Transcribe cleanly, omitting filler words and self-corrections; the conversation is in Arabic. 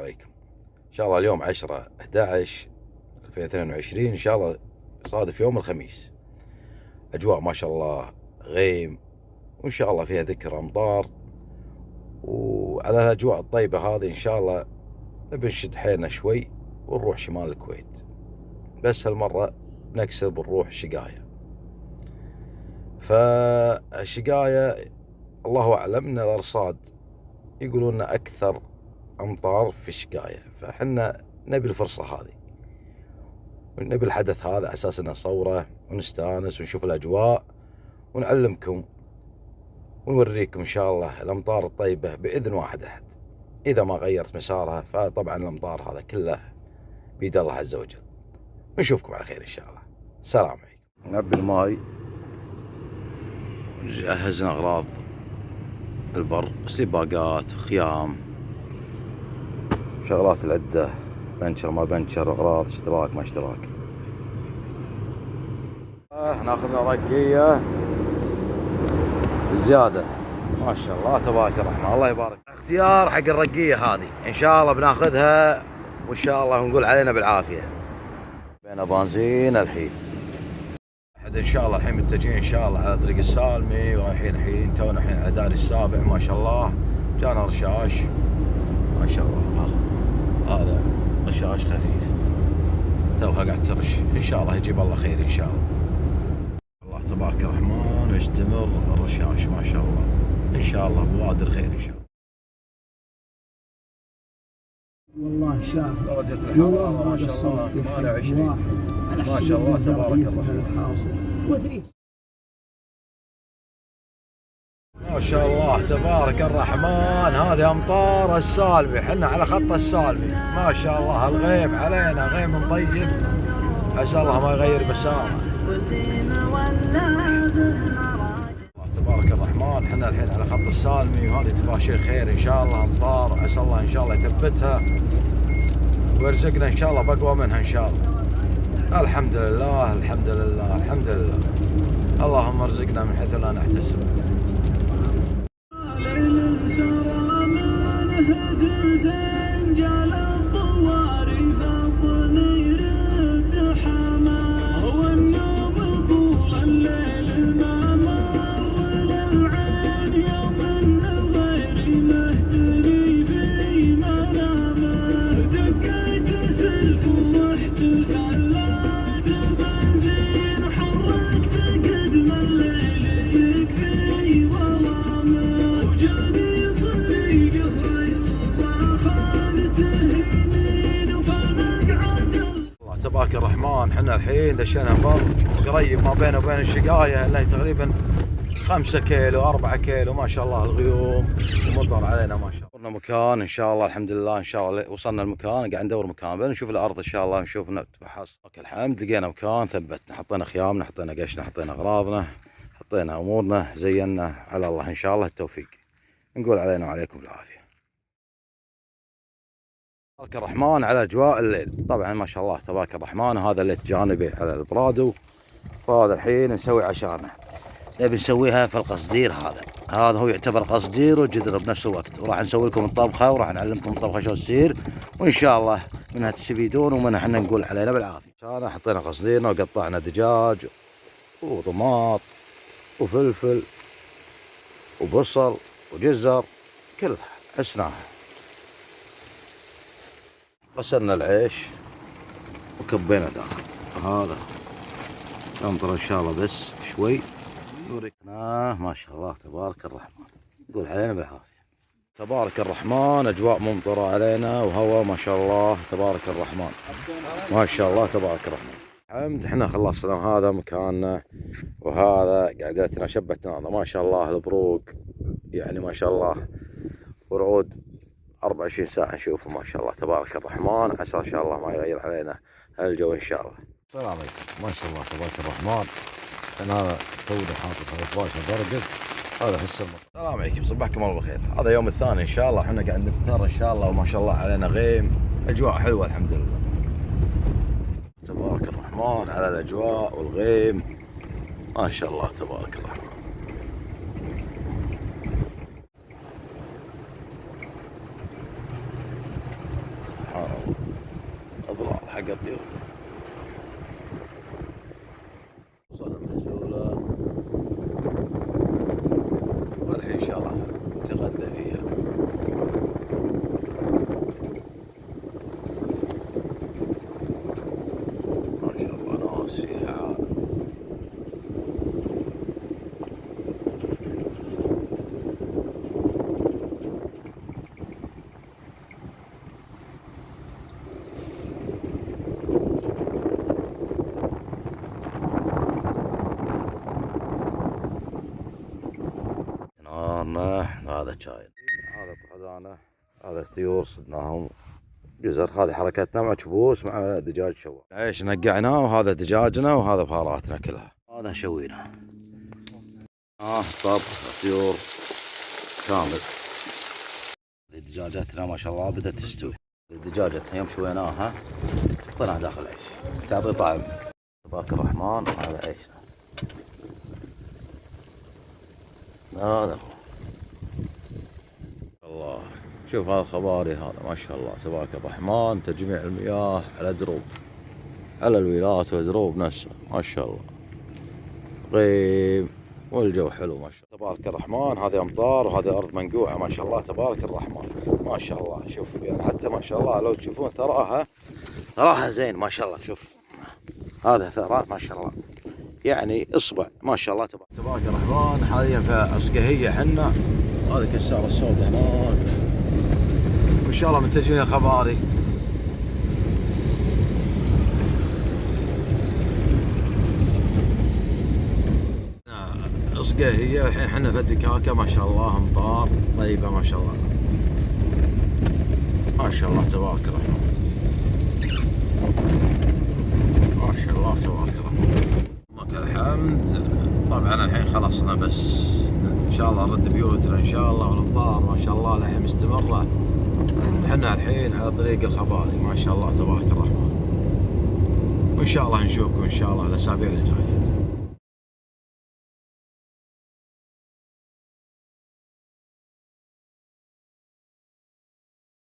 عليكم. ان شاء الله اليوم 10/11/2022 ان شاء الله صادف يوم الخميس. اجواء ما شاء الله غيم، وان شاء الله فيها ذكر امطار. وعلى الاجواء الطيبة هذه ان شاء الله نبي نشد حيلنا شوي ونروح شمال الكويت، بس هالمرة بنكسب ونروح شقاية. فالشقاية الله اعلم ان الارصاد يقولون اكثر امطار في الشقاية، فحنا نبي الفرصة هذه ونبي الحدث هذا على اساس انه صوره ونستانس ونشوف الاجواء ونعلمكم ونوريكم ان شاء الله الامطار الطيبة باذن واحد احد. اذا ما غيرت مسارها فطبعا الامطار هذا كله بيد الله عز وجل. ونشوفكم على خير ان شاء الله. السلام عليكم. نعبي الماي وجهزنا اغراض البر، سليباقات، خيام، شغلات العدة، بنشر ما بنشر، اغراض اشتراك ما اشتراك. ناخذنا رقية زيادة ما شاء الله تبارك الرحمن، الله يبارك. اختيار حق الرقية هذه ان شاء الله بناخذها وان شاء الله نقول علينا بالعافية. بين بنزين الحين ان شاء الله، الحين متجهين ان شاء الله على طريق السالمي ورايحين الحين تونا الحين على داري السابع. ما شاء الله جانا رشاش ما شاء الله، هذا رشاش خفيف توها قاعد ترش، ان شاء الله يجيب الله خير ان شاء الله. الله تبارك الرحمن ويستمر الرشاش ما شاء الله، ان شاء الله بوادر خير ان شاء الله. والله شاهد درجة الحرارة ما شاء الله 28 ما شاء الله تبارك الرحمن. ما شاء الله تبارك الرحمن. هذه امطار السالمي، حنا على خط السالمي ما شاء الله. الغيم علينا غيم طيب، عسى الله ما يغير مساره. تبارك الرحمن. حنا الحين على خط السالمي وهذه تبغى شيء خير ان شاء الله، امطار عسى الله ان شاء الله يثبتها ويرزقنا ان شاء الله بقوى منها ان شاء الله. الحمد لله الحمد لله الحمد لله. اللهم ارزقنا من حيث لا نحتسب. تبارك الرحمن. حنا الحين دشينا بر قريب ما بينه وبين الشقاية اللي تقريبا 5 كيلو 4 كيلو ما شاء الله. الغيوم ومطر علينا ما شاء الله. وصلنا مكان ان شاء الله الحمد لله، ان شاء الله وصلنا المكان قاعد ندور مكان بنشوف الارض ان شاء الله نشوف نتفحص. لك الحمد لقينا مكان ثبتنا، حطينا خيامنا حطينا قشنا حطينا اغراضنا حطينا امورنا زينا، على الله ان شاء الله التوفيق. نقول علينا وعليكم بالعافية. تبارك الرحمن على اجواء الليل. طبعا ما شاء الله تبارك الرحمن. هذا اللي جانبي على البرادو، وهذا الحين نسوي عشارنا نبي نسويها في القصدير. هذا هو يعتبر قصدير وجدر بنفس الوقت، وراح نسوي لكم الطبخه وراح نعلمكم الطبخه شلون تصير، وان شاء الله منها تستفيدون ومنها احنا نقول علينا بالعافيه. عشان حطينا قصديرنا وقطعنا دجاج وطماط وفلفل وبصل وجزر كلها حسناها. غسلنا العيش وكبينا داخل. هذا انطر ان شاء الله بس شوي نوريكنا. ما شاء الله تبارك الرحمن. نقول علينا بالعافية. تبارك الرحمن. اجواء ممطرة علينا وهواء ما شاء الله تبارك الرحمن ما شاء الله تبارك الرحمن. الحمد احنا خلصنا. هذا مكاننا وهذا قعدتنا شبتنا ما شاء الله. البروق يعني ما شاء الله، ورعود 24 ساعة نشوفه ما شاء الله تبارك الرحمن. عسى ان شاء الله ما يغير علينا الجو ان شاء الله. السلام عليكم. ما شاء الله تبارك الرحمن. انا توني حاطط 13 درجة. هذا حس المطر. السلام عليكم صبحكم الله بالخير. هذا يوم الثاني ان شاء الله، احنا قاعد نفطر ان شاء الله وما شاء الله علينا غيم. اجواء حلوة الحمد لله. تبارك الرحمن على الاجواء والغيم ما شاء الله تبارك الرحمن. سبحان الله، اضرار حق الطيور. وصلنا محزولة والحين ان شاء الله نتغدى فيها. ما شاء الله ناس فيها. نارنا هذا شاي، هذا طحدانة، هذا طيور صدناهم جزر. هذه حركتنا مع كبوس مع دجاج شواء. عيش نقعناه، وهذا دجاجنا، وهذا بهاراتنا كلها. هذا نشوينا. طبخ طيور كامل. دجاجتنا ما شاء الله بدأت تستوي. دجاجتنا يوم شويناها حطيناها داخل العيش تعطي طعم. تبارك الرحمن. هذا عيشنا. هذا هو. الله، شوف هذا خباري، هذا ما شاء الله تبارك الرحمن، تجميع المياه على دروب، على الويلات والدروب نفسها ما شاء الله غيم، والجو حلو ما شاء الله تبارك الرحمن. هذه امطار وهذه ارض منقوعه ما شاء الله تبارك الرحمن ما شاء الله. شوف يعني حتى ما شاء الله لو تشوفون ثراها زين ما شاء الله. شوف هذا ثراء ما شاء الله يعني اصبع ما شاء الله تبارك الرحمن. حاليا في عسكهيه حنا، هذا كسار السود هناك، وان شاء الله من تجميع خباري. عسكهيه الحين احنا في الدكاكه ما شاء الله، امطار طيبه ما شاء الله ما شاء الله تبارك الرحمن ما شاء الله تبارك الرحمن. لك الحمد. طبعا الحين خلصنا، بس ان شاء الله نرد بيوتنا ان شاء الله، والامطار ما شاء الله الحين مستمره. احنا الحين على طريق الخباري ما شاء الله تبارك الرحمن، وان شاء الله نشوفكم ان شاء الله الاسابيع الجايه.